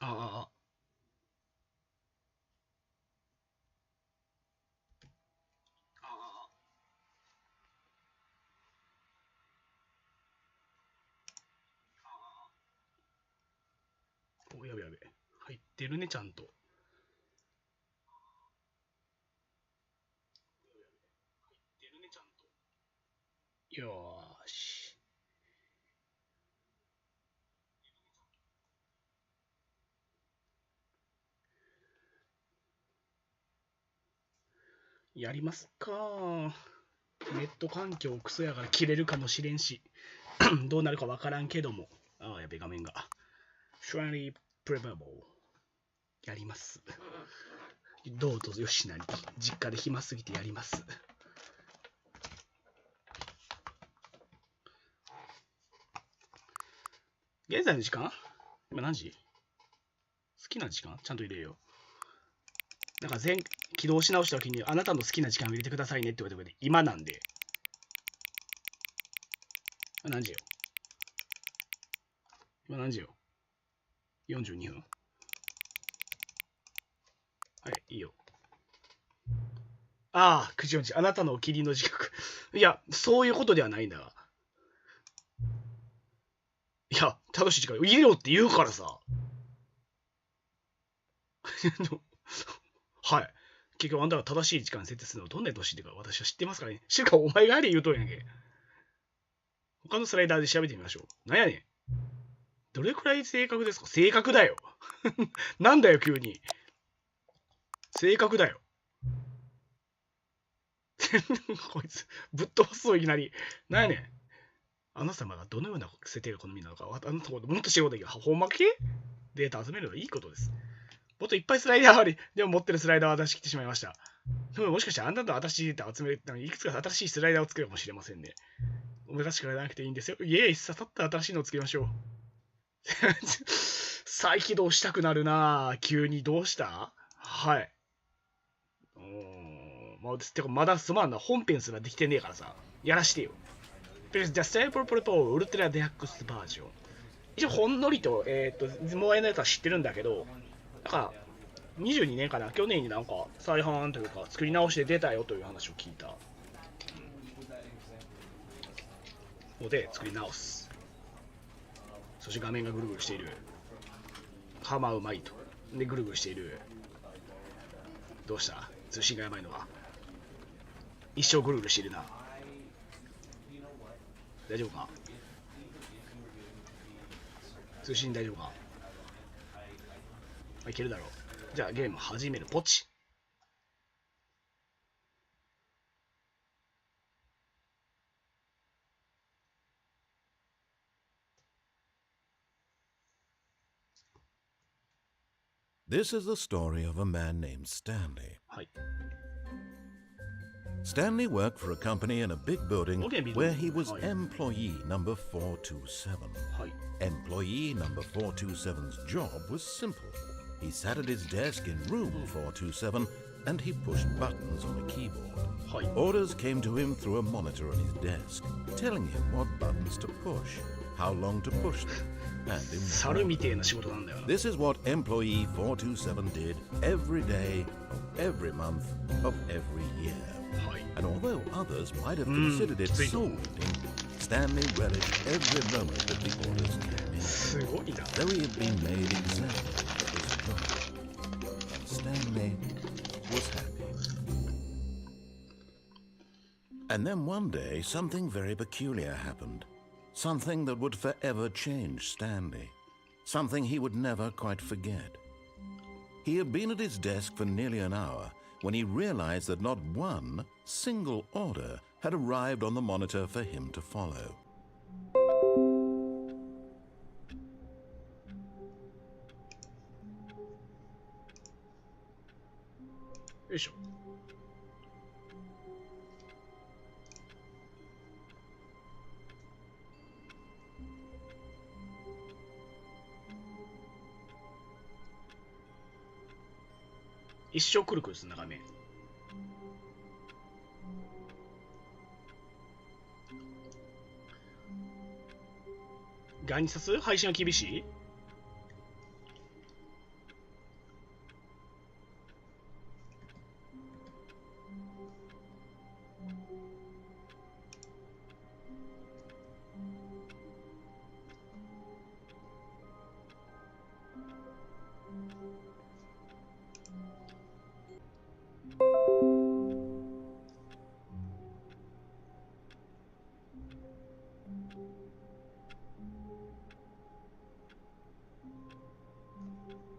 あお、やべやべ。入ってるね、ちゃんと。よーし。やりますか。ネット環境クソやから切れるかもしれんし、どうなるかわからんけども。ああ、やべ、画面が。Stanley Parable。やります。どうぞよしなり。実家で暇すぎてやります。現在の時間？今何時？好きな時間ちゃんと入れよう。なんか起動し直した時にあなたの好きな時間を入れてくださいねって言われてくれて、今なんで。何時よ？今何時よ？ 42 分。はい、いいよ。ああ、9時4時。あなたのお気に入りの時刻。いや、そういうことではないんだが。いや、正しい時間。入れろって言うからさ。はい。結局あんたが正しい時間設定するのをどんな年ってか私は知ってますからね。しかもお前があれ言うとんやんけ。他のスライダーで調べてみましょう。なんやねん。どれくらい正確ですか？正確だよ。なんだよ、急に。正確だよ。こいつ、ぶっ飛ばすぞ、いきなり。なんやねん。あなた様がどのような設定が好みなのか、あなたもっと仕事できる。ほんまけデータ集めるのはいいことです。もっといっぱいスライダーあり、でも持ってるスライダーは出し切ってしまいました。でももしかしてあんたと新しいデータ集める、いくつか新しいスライダーを作るかもしれませんね。お目指しからなくていいんですよ。イエーイ、ささっと新しいのを作りましょう。再起動したくなるなぁ。急にどうした？はい。てかまだすまんな。本編すらできてねえからさ。やらしてよ。じゃあ、Stanley Parable ウルトラ DX バージョン。一応ほんのりと、前のやつは知ってるんだけど、なんか、22年かな、去年になんか再販というか作り直して出たよという話を聞いたので作り直す。そして画面がぐるぐるしている。ハマうまいと。で、ぐるぐるしている。どうした？通信がやばいのは。一生ぐるぐるしているな。大丈夫か？通信大丈夫か？いけるだろう。じゃあゲーム始める。ポチ。This is the story of a man named Stanley. はい。Stanley worked for a company in a big building where he was employee number 427. はい。 Employee number 427's job was simple. He sat at his desk in room 427 and he pushed buttons on a keyboard. はい。 Orders came to him through a monitor on his desk, telling him what buttons to push, how long to push them, and in what 猿みてえな仕事なんだよな。 This is what employee 427 did every day of every month of every year. はい。 And although others might have considered it soul eating, Stanley relished every moment that the orders came in. すごいな。 Though he had been made exactly for his job, Stanley was happy. And then one day, something very peculiar happened. Something that would forever change Stanley. Something he would never quite forget. He had been at his desk for nearly an hour when he realized that not one single order had arrived on the monitor for him to follow. よいしょ。一生くるくるすんな画面。ガニサス配信は厳しい？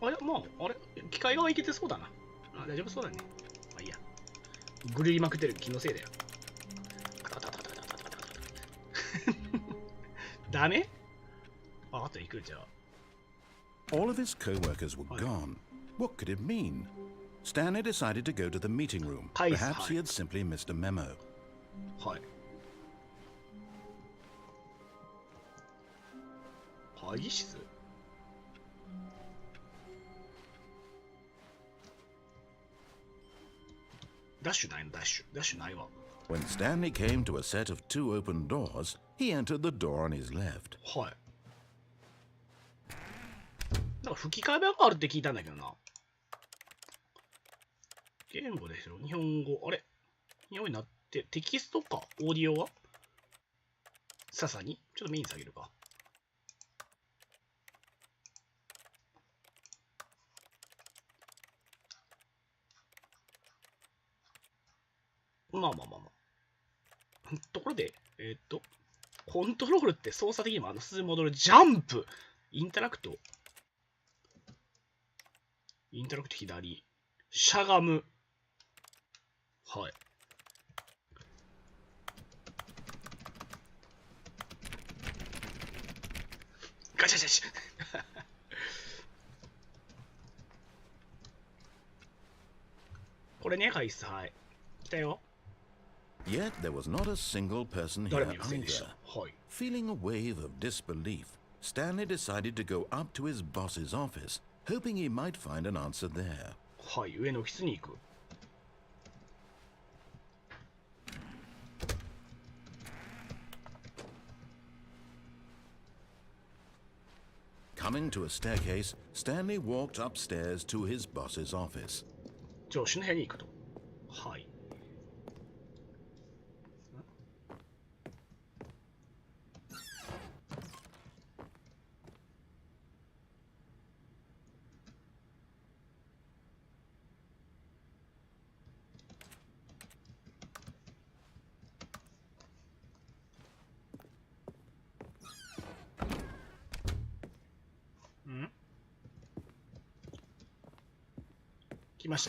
あれまあ、あれ機械側いけてそうだな。あ、大丈夫そうだね。まあいいや。ぐるりまくってる気のせいだよ。ダメあ、あと行くじゃあ。All of his co-workers were gone. What could it mean? Stanley decided to go to the meeting room. Perhaps he had simply missed a memo. はい。会議室ダッシュないのダッシュないわ。When Stanley came to a set of 2 open doors, he entered the door on his left. はい。なんか吹き替え版があるって聞いたんだけどな。言語でしょ日本語。あれ日本語になってテキストかオーディオはささにちょっとメイン下げるか。まあまあまあまあ。ところで、コントロールって操作的にも進み戻るジャンプ、インタラクト左、しゃがむ。はい。ガチャガチャこれね、回数、はい。来たよ。Yet there was not a single person here either. Feeling a wave of disbelief, Stanley decided to go up to his boss's office, hoping he might find an answer there. はい、上のオフィスに行く。Coming to a staircase, Stanley walked upstairs to his boss's office. 上司の部屋に行くと。はい。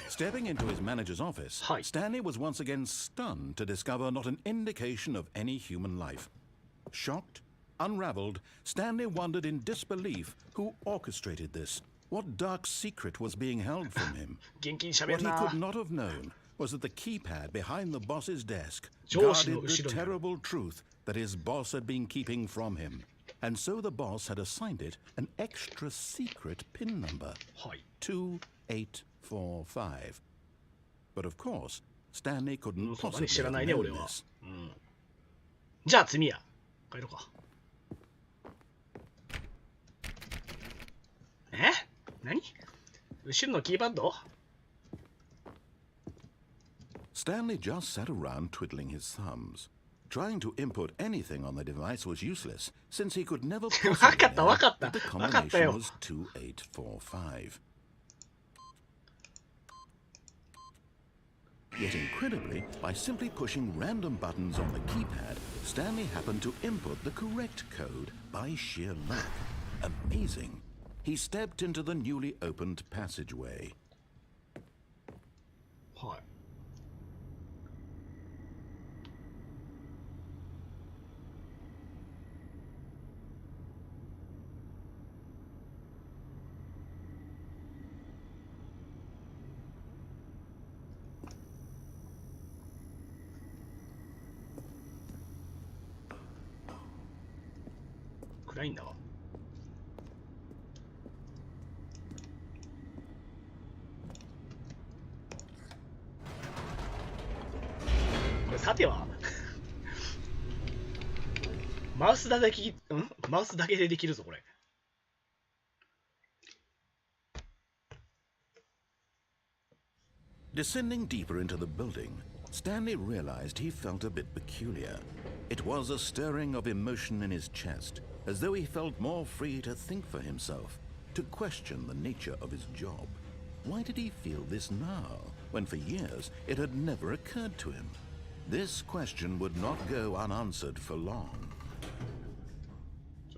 Stepping into his manager's office, Stanley was once again stunned to discover not an indication of any human life. Shocked, unraveled, Stanley wondered in disbelief who orchestrated this. What dark secret was being held from him? What he could not have known was that the keypad behind the boss's desk guarded the terrible truth that his boss had been keeping from him. And so the boss had assigned it an extra secret PIN number. 2845. But of course, Stanley couldn't possibly have known this. じゃあ次や。帰ろうか。何？後ろのキーパッド？ Stanley just sat around twiddling his thumbs. Trying to input anything on the device was useless, since he could never possibly know that the combination was 2845. Yet incredibly, by simply pushing random buttons on the keypad, Stanley happened to input the correct code by sheer luck. Amazing. He stepped into the newly opened passageway. はい。暗いんだわ。これさてはマウスだけマウスだけでできるぞこれ。Descending deeper into the building, Stanley realized he felt a bit peculiar. It was a stirring of emotion in his chest, as though he felt more free to think for himself, to question the nature of his job. Why did he feel this now, when for years it had never occurred to him? This question would not go unanswered for long.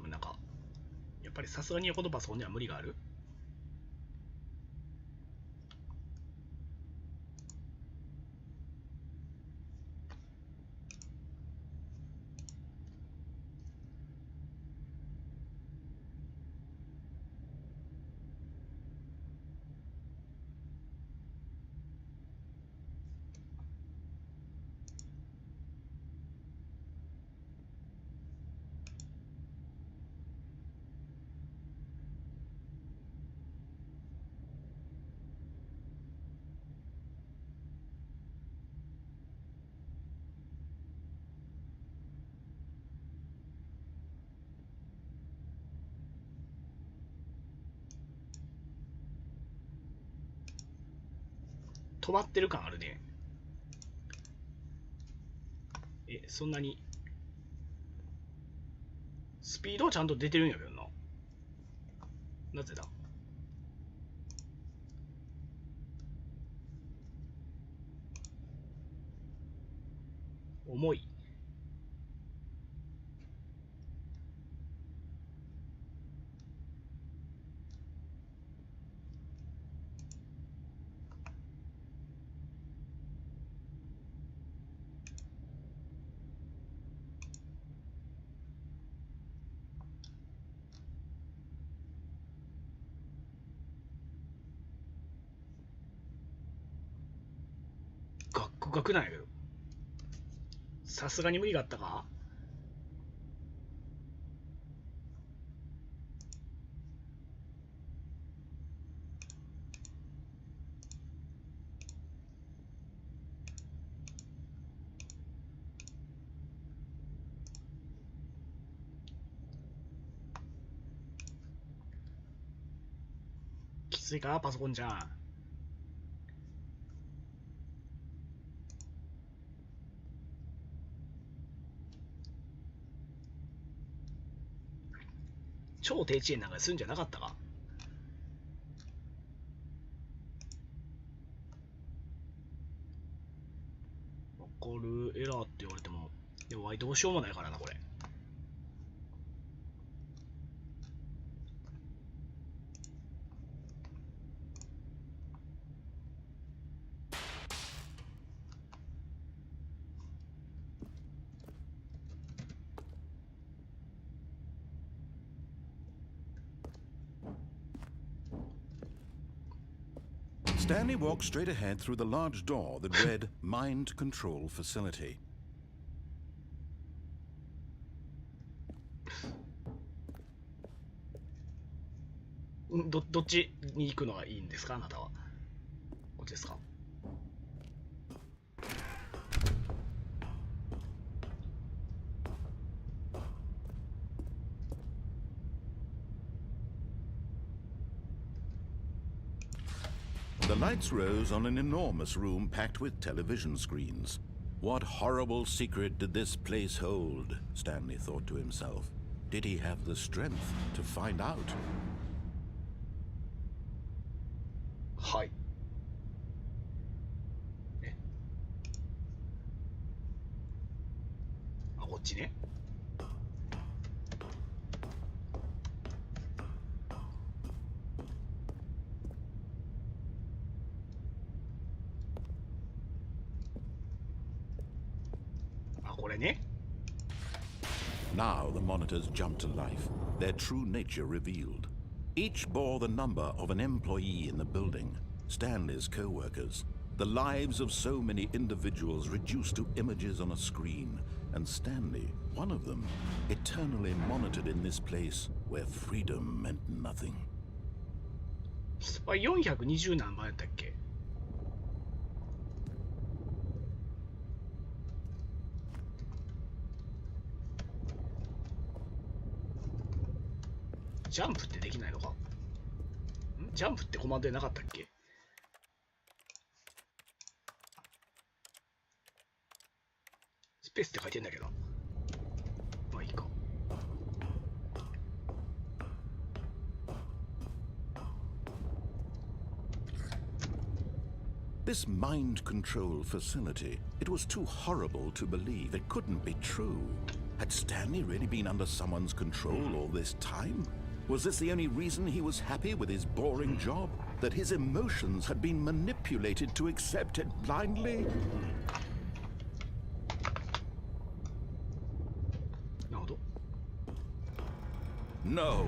なんかやっぱりさすがに横のパソコンには無理がある。止まってる感あるね。そんなにスピードはちゃんと出てるんやけどな。なぜだ。重い。ガックガクなんやけど。さすがに無理があったか。きついかパソコンじゃん。超低遅延なんかするんじゃなかったか。わかる。エラーって言われてもでもどうしようもないからなこれ。Stanley walked straight ahead through the large door that read Mind Control Facility. どっちに行くのがいいんですかあなたは。こっちですか。The lights rose on an enormous room packed with television screens. What horrible secret did this place hold? Stanley thought to himself. Did he have the strength to find out? はい。あ、こっちね。あ、これね。Now the monitors jumped to life, their true nature revealed. Each bore the number of an employee in the building, Stanley's co-workers, the lives of so many individuals reduced to images on a screen, and Stanley, one of them, eternally monitored in this place where freedom meant nothing. スパイ420何番やったっけ？ジャンプってできないのか？ジャンプってコマンドでなかったっけ？スペースって書いてんだけど。まあいいか。This mind control facility, it was too horrible to believe. It couldn't be true. Had Stanley really been under someone's control all this time? Was this the only reason he was happy with his boring job? That his emotions had been manipulated to accept it blindly? No,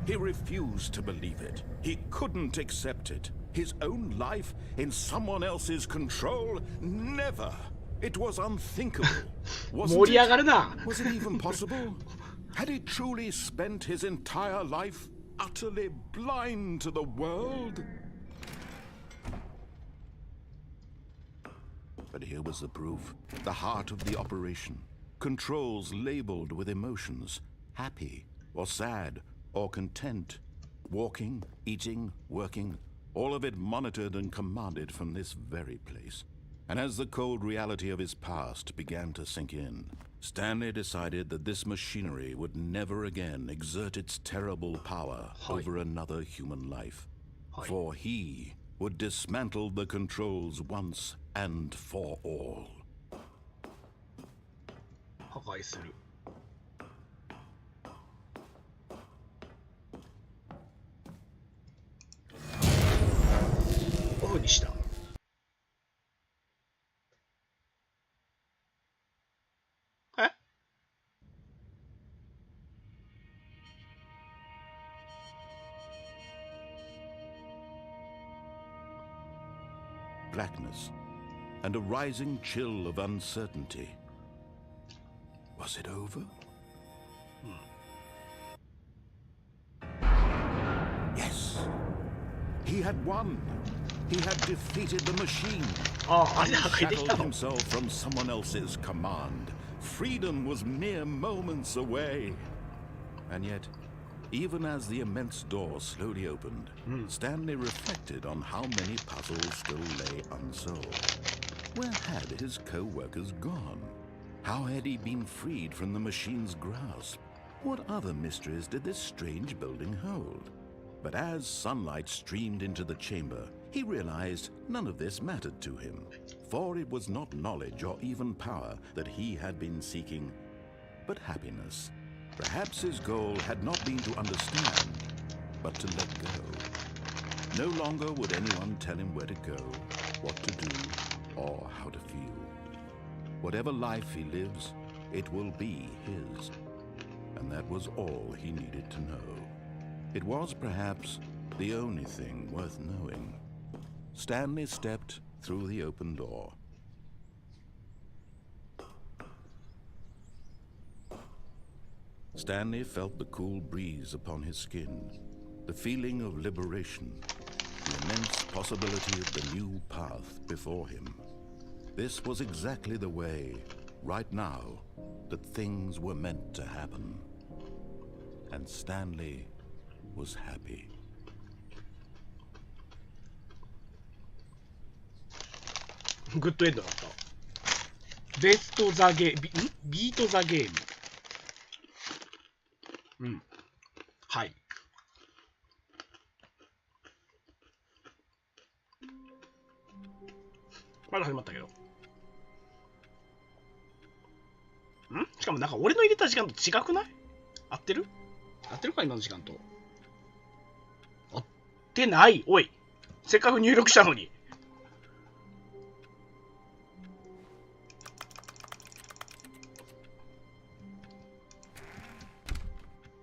he refused to believe it. He couldn't accept it. His own life in someone else's control? Never. It was unthinkable. Wasn't it? Was it even possible? Had he truly spent his entire life utterly blind to the world? But here was the proof. The heart of the operation. Controls labeled with emotions. Happy or sad or content. Walking, eating, working. All of it monitored and commanded from this very place. And as the cold reality of his past began to sink in, Stanley decided that this machinery would never again exert its terrible power over another human life. For he would dismantle the controls once and for all. 破壊する。オフにした。え？ Blackness and a rising chill of uncertainty. Was it over? Yes. He had won. He had defeated the machine. Unshackled himself from someone else's command. Freedom was mere moments away. And yet, even as the immense door slowly opened, Stanley reflected on how many puzzles still lay unsolved. Where had his co-workers gone? How had he been freed from the machine's grasp? What other mysteries did this strange building hold? But as sunlight streamed into the chamber, he realized none of this mattered to him, for it was not knowledge or even power that he had been seeking, but happiness. Perhaps his goal had not been to understand, but to let go. No longer would anyone tell him where to go, what to do, or how to feel. Whatever life he lives, it will be his. And that was all he needed to know. It was perhaps the only thing worth knowing. Stanley stepped through the open door. Stanley felt the cool breeze upon his skin, the feeling of liberation, the immense possibility of the new path before him. This was exactly the way, right now, that things were meant to happen. And Stanley was happy. グッドエンドだった。ベストザゲーム、ビートザゲーム。うん。はい。まだ始まったけど。しかもなんか俺の入れた時間と違くない？合ってる？合ってるか今の時間と。合ってない。おい。せっかく入力したのに。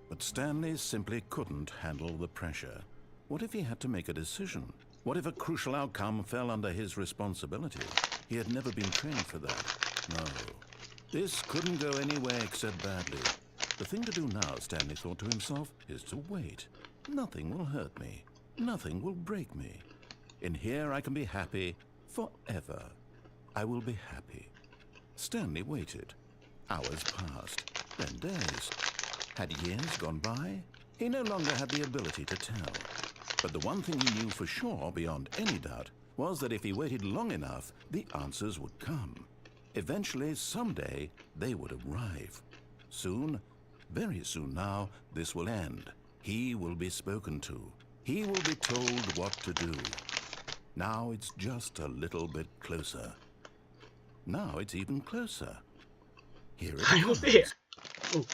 But Stanley simply couldn't handle the pressure. What if he had to make a decision? What if a crucial outcome fell under his responsibility? He had never been trained for that. No. This couldn't go anywhere except badly. The thing to do now, Stanley thought to himself, is to wait. Nothing will hurt me. Nothing will break me. In here I can be happy forever. I will be happy. Stanley waited. Hours passed, then days. Had years gone by? He no longer had the ability to tell. But the one thing he knew for sure, beyond any doubt, was that if he waited long enough, the answers would come. Eventually, someday, they would arrive. Soon, very soon now, this will end. He will be spoken to. He will be told what to do. Now it's just a little bit closer. Now it's even closer. Here it comes. Oh.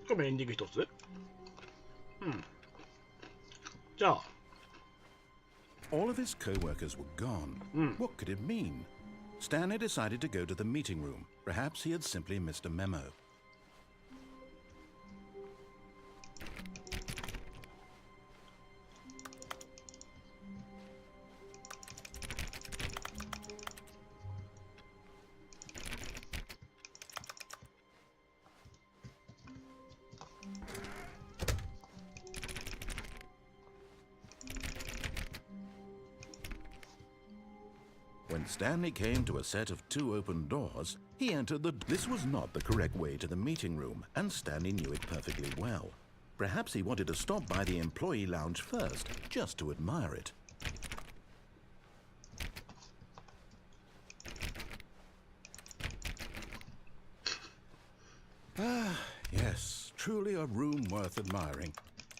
これもエンディング一つ。じゃあ。All of his co-workers were gone. What could it mean? Stanley decided to go to the meeting room. Perhaps he had simply missed a memo. When Stanley came to a set of 2 open doors, he entered the... This was not the correct way to the meeting room, and Stanley knew it perfectly well. Perhaps he wanted to stop by the employee lounge first, just to admire it. Ah, yes, truly a room worth admiring.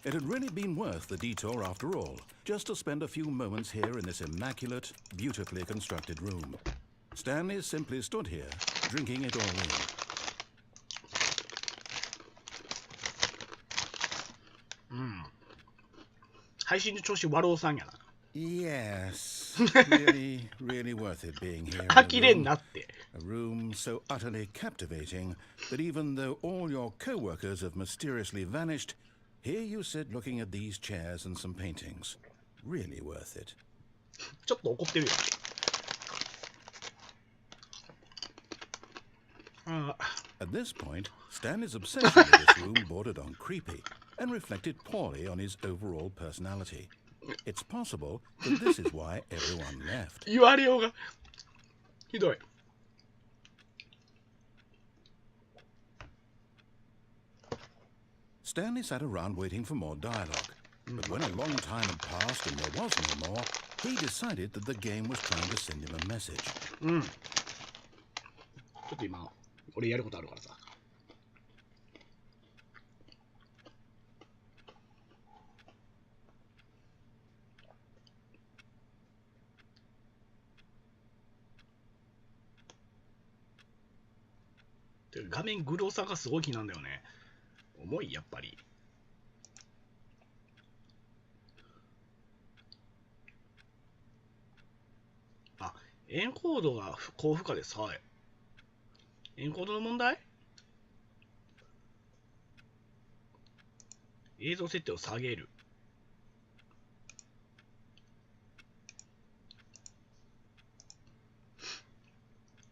It had really been worth the detour after all, just to spend a few moments here in this immaculate, beautifully constructed room. Stanley simply stood here, drinking it all in. Yes, really, really worth it being here. A room so utterly captivating that even though all your co-workers have mysteriously vanished, here you sit looking at these chairs and some paintings. Really worth it. ちょっと怒ってるよ。At this point, Stanley's obsession with this room bordered on creepy and reflected poorly on his overall personality. It's possible that this is why everyone left. 言われようがひどい。Stanley sat around waiting for more dialogue. But when a long time had passed and there was no more, he decided that the game was trying to send him a message. ちょっと今、俺やることあるからさ。画面グロさがすごい気なんだよね。重い、やっぱり。あ、エンコードが高負荷です。はい。エンコードの問題？映像設定を下げる。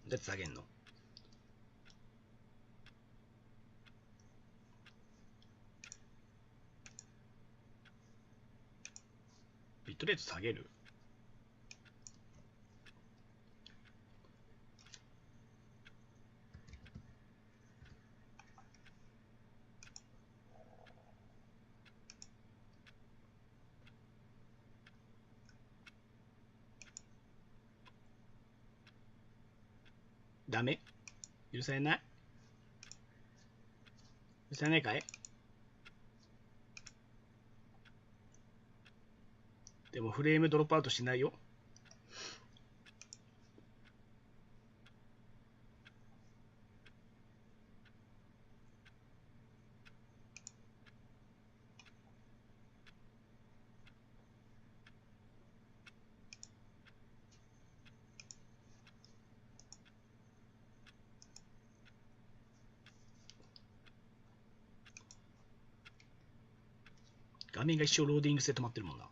どうやって下げんの？ビットレート下げる。ダメ？許されない？許されないかい？でもフレームドロップアウトしないよ。画面が一生ローディングして止まってるもんな。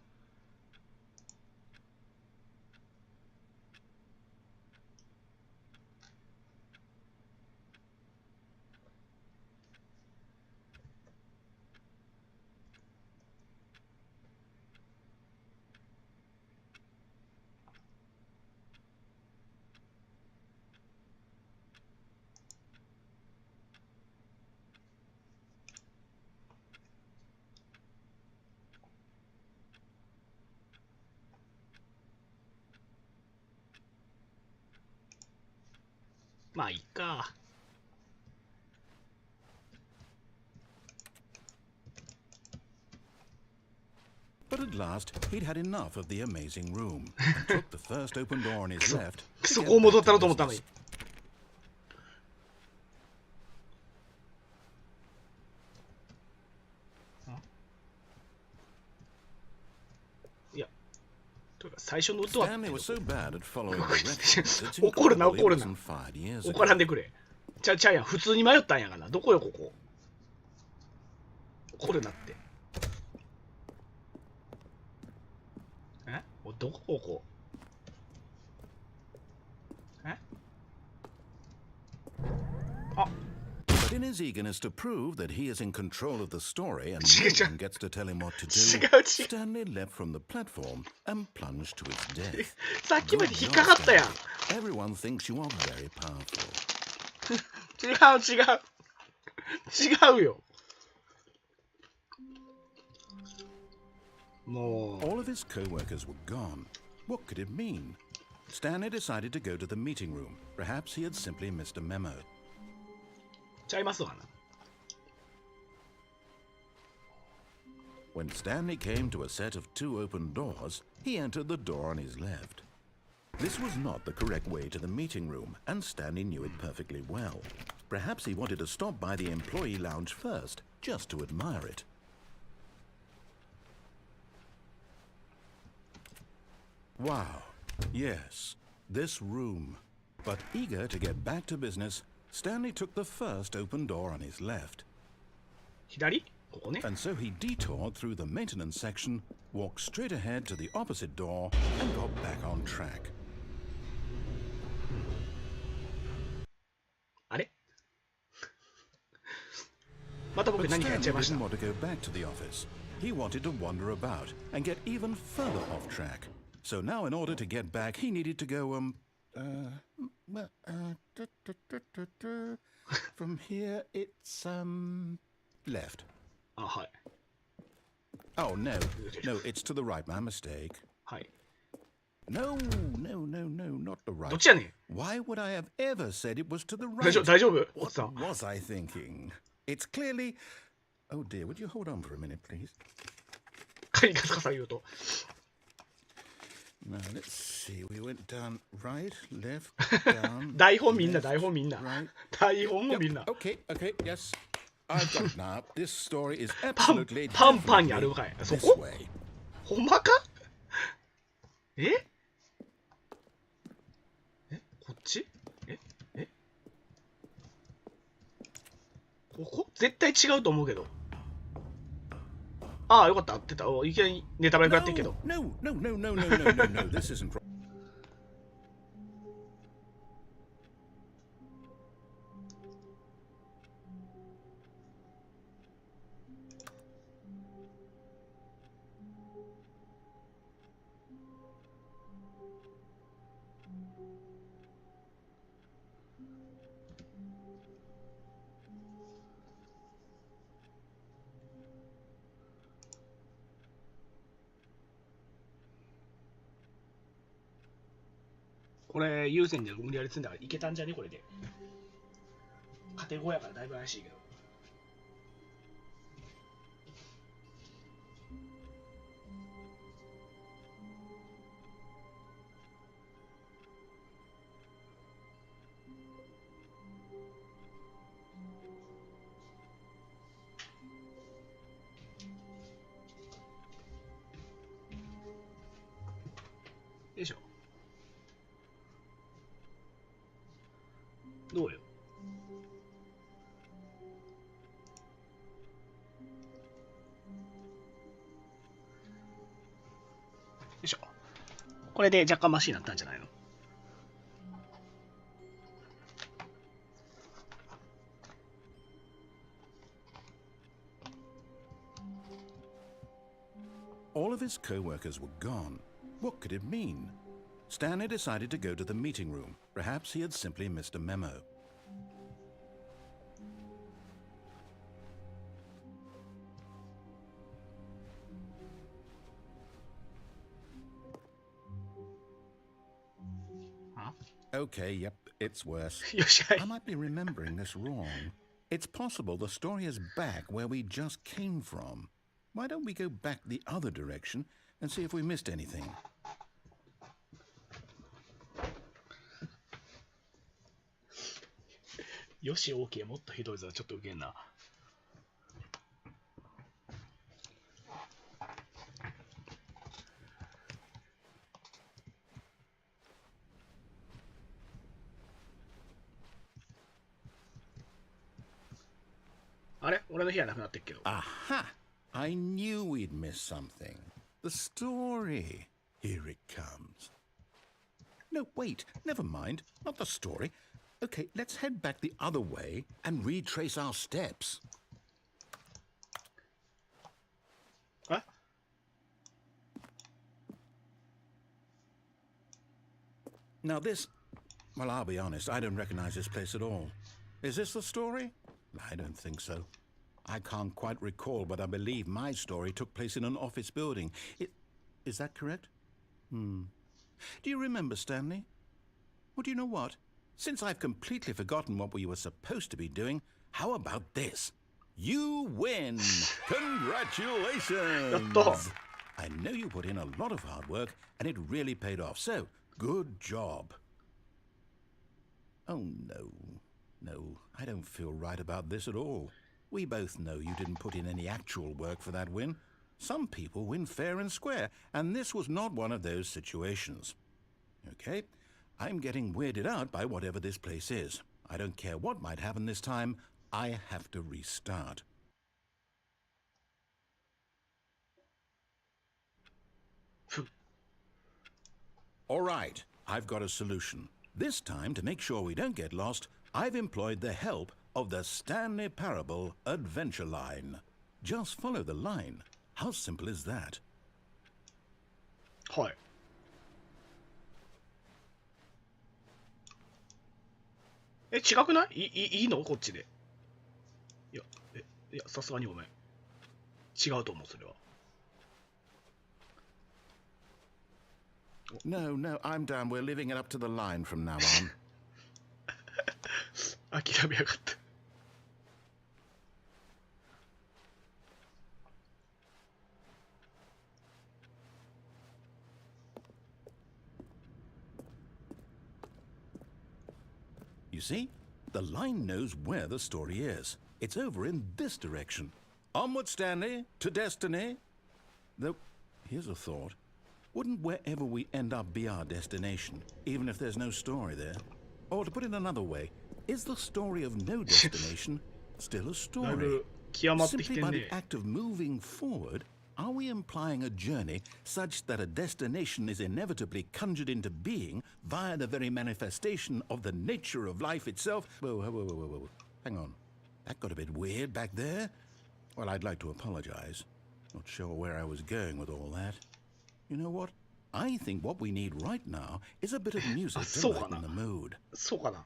まあいいか。But at last, he'd had enough of the amazing room and took the first open door on his left. そこを戻ったろうと思ったのに。いや、というか最初の音は Stanley was so bad at following directions. 怒るな怒るな。 5 years 怒 ago. らんでくれ。ちゃうやん、普通に迷ったんやがな。どこよここ。怒るなって。どこここ。あ、 But in his eagerness to prove that he is in control of the story and no one gets to tell him what to do, Stanley leapt from the platform and plunged to his death. さっきまで引っかかったやん。 Everyone thinks you are very powerful. 違うよ。もう。 All of his co-workers were gone. What could it mean? Stanley decided to go to the meeting room. Perhaps he had simply missed a memo. ちゃいますわな。 When Stanley came to a set of 2 open doors, he entered the door on his left. This was not the correct way to the meeting room, and Stanley knew it perfectly well. Perhaps he wanted to stop by the employee lounge first, just to admire it. Wow, yes, this room. But eager to get back to business, Stanley took the first open door on his left. 左ここね。 And so he detoured through the maintenance section, walked straight ahead to the opposite door, and got back on track. あれまた僕 But 何かやっちゃい Stanley ました didn't。want to go back to the office. He wanted to wander about and get even further off track. So now in order to get back, he needed to go, from here it's, left. あ、はい。 Oh, no, it's to the right, my mistake. はい。 No, not the right. どっちやねん。 Why would I have ever said it was to the 大 right? 丈夫おっ What さん。 was I thinking? It's clearly... Oh dear, would you hold on for a minute, please? カリカサカサ言うと。 Now, let's see. We went down right, left, down. 台本みんな、 left, 台本みんな。 right. 台本もみん Yep, な。 okay, yes. I've got it now. This story is absolutely パンパンや definitely るかい。そ this こ way. ほんまかえこっちここ絶対違うと思うけど。ああ、よかった。合ってた。いきなりネタバレ食らってるけど。 No. This isn't right. これ、優先で無理やり積んだからいけたんじゃねこれで。カテゴやからだいぶ怪しいけど。よいしょ。どうよ。よいしょ。これで若干マシになったんじゃないのAll of his co-workers were gone. What could it mean? Stanley decided to go to the meeting room. Perhaps he had simply missed a memo. Huh? Okay, yep, it's worse. よし、はい I。might be remembering this wrong. It's possible the story is back where we just came from. Why don't we go back the other direction and see if we missed anything? よし、OK。もっとひどいぞ。ちょっとウケんな。あれ俺の部屋なくなってっけど。 Aha! I knew we'd miss something. The story. Here it comes. No, wait, never mind. Not the story. Okay, let's head back the other way and retrace our steps. え Now this... Well, I'll be honest, I don't recognize this place at all. Is this the story? I don't think so. I can't quite recall, but I believe my story took place in an office building. Is that correct? Do you remember, Stanley? Well, do you know what? Since I've completely forgotten what we were supposed to be doing, how about this? You win! Congratulations! I know you put in a lot of hard work, and it really paid off, so good job. Oh, no. No, I don't feel right about this at all. We both know you didn't put in any actual work for that win. Some people win fair and square, and this was not one of those situations. Okay, I'm getting weirded out by whatever this place is. I don't care what might happen this time. I have to restart. All right, I've got a solution. This time, to make sure we don't get lost, I've employed the help of the Stanley Parable adventure line. Just follow the line. How simple is that? はい。え、違くない？いいのこっちで。いや、さすがにごめん。違うと思う、それは。No, no, I'm done. We're leaving it up to the line from now on. 諦めやがった。You see? The line knows where the story is. It's over in this direction. Onward, Stanley, to destiny. Though, here's a thought. Wouldn't wherever we end up be our destination, even if there's no story there? Or to put it another way, is the story of no destination still a story? Simply by the act of moving forward, are we implying a journey such that a destination is inevitably conjured into being via the very manifestation of the nature of life itself? Whoa. Hang on. That got a bit weird back there. Well, I'd like to apologize. Not sure where I was going with all that. You know what? I think what we need right now is a bit of music to lighten the mood. そうかな。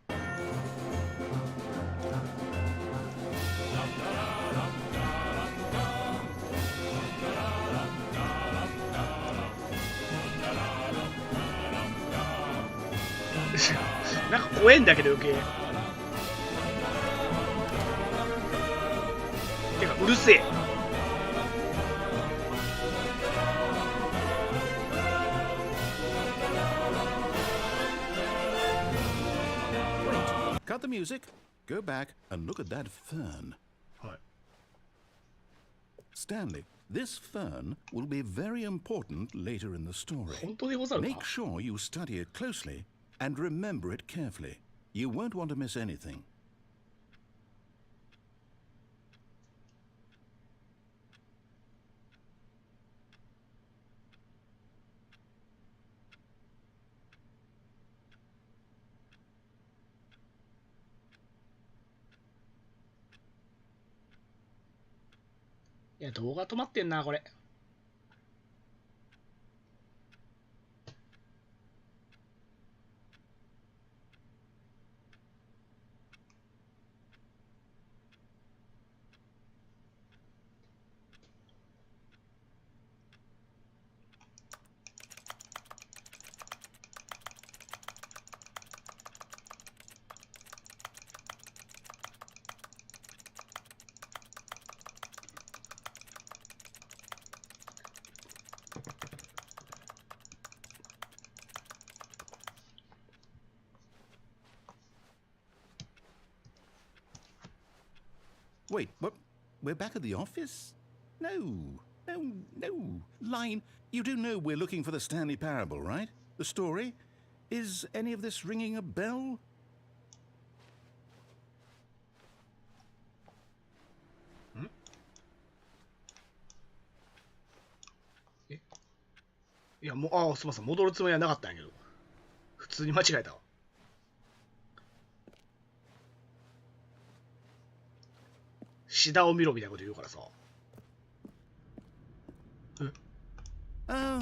なんか怖えんだけど余計。てかうるせえ。Cut the music, go back and look at that fern. はい。Stanley, this fern will be very important later in the story. 本当でござるか。 Make sure you study it closely and remember it carefully. You won't want to miss anything.いや、動画止まってんな、これ。Wait, what? We're back at the office? No, no. Line, you do know we're looking for the Stanley Parable, right? The story? Is any of this ringing a bell? いや、もう、すみません。戻るつもりはなかったんやけど。普通に間違えたわ。シダを見ろみたいなこと言うからさ。Oh,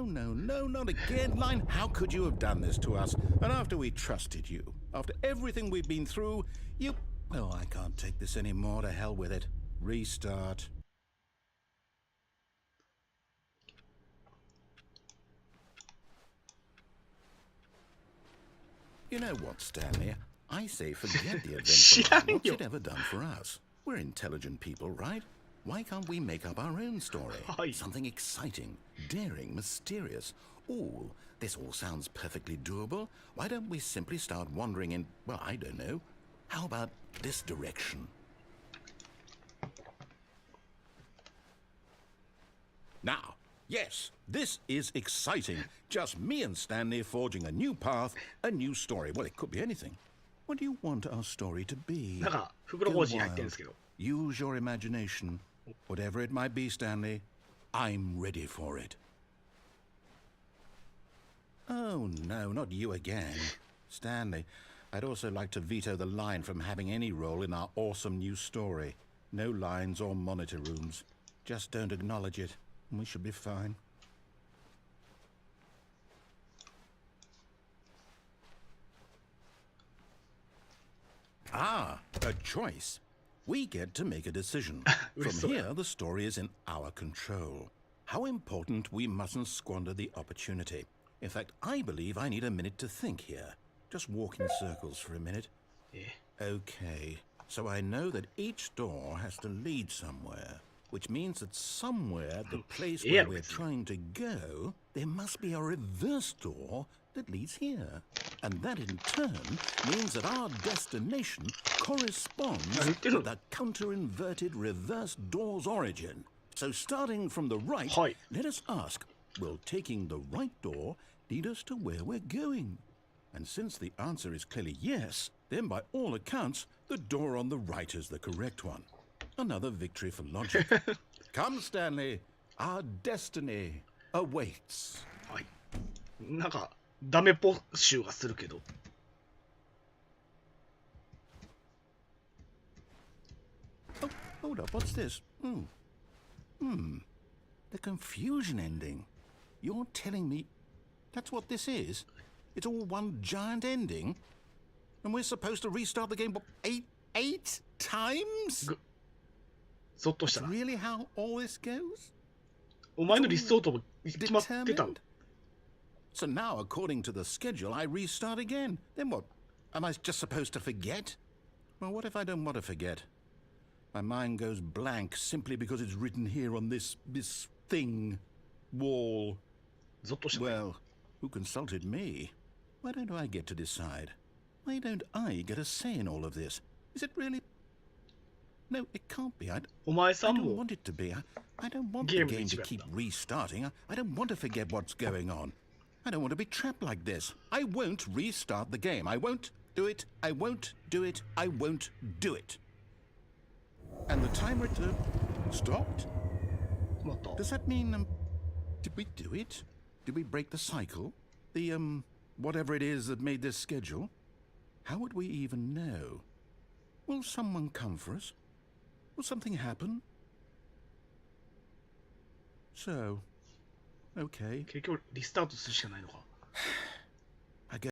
no, not again. Line, how could you have done this to us? And after we trusted you, after everything we've been through, you... Oh, I can't take this anymore. To hell with it. Restart. You know what, Stanley? I say forget the adventure. What's it ever done for us? We're intelligent people, right? Why can't we make up our own story? Something exciting, daring, mysterious. Oh, this all sounds perfectly doable. Why don't we simply start wandering in, well, I don't know. How about this direction? Now, yes, this is exciting. Just me and Stanley forging a new path, a new story. Well, it could be anything. What do you want our story to be? なんか、袋小路に入ってるんですけど。 Use your imagination. Whatever it might be, Stanley, I'm ready for it. Oh, no, not you again. Stanley, I'd also like to veto the line from having any role in our awesome new story. No lines or monitor rooms. Just don't acknowledge it, and we should be fine. Ah, a choice. We get to make a decision. From here, the story is in our control. How important we mustn't squander the opportunity. In fact, I believe I need a minute to think here. Just walk in circles for a minute. Okay, so I know that each door has to lead somewhere, which means that somewhere, the place where we're trying to go, there must be a reverse door that leads here. And that in turn means that our destination corresponds to the counter-inverted reverse door's origin. So starting from the right, let us ask, will taking the right door lead us to where we're going? And since the answer is clearly yes, then by all accounts, the door on the right is the correct one. Another victory for logic. Come, Stanley, our destiny awaits. はい。なんか、ダメポ集がするけど。Oh, hold up, what's this? The confusion ending. You're telling me that's what this is? It's all one giant ending? And we're supposed to restart the game, what, eight times? ゾッとしたな。 Really how all this goes? お前のリストアウトも決まってたの。 So now, according to the schedule, I restart again. Then what? Am I just supposed to forget? Well, what if I don't want to forget? My mind goes blank simply because it's written here on this thing, wall. Well, who consulted me? Why don't I get to decide? Why don't I get a say in all of this? Is it really? No, it can't be. I don't want it to be. I don't want the game to keep restarting. I don't want to forget what's going on. I don't want to be trapped like this. I won't restart the game. I won't do it. I won't do it. I won't do it. And the timer stopped? Does that mean, did we do it? Did we break the cycle? The, whatever it is that made this schedule? How would we even know? Will someone come for us? Will something happen? So, okay. 結局リスタートするしかないのか。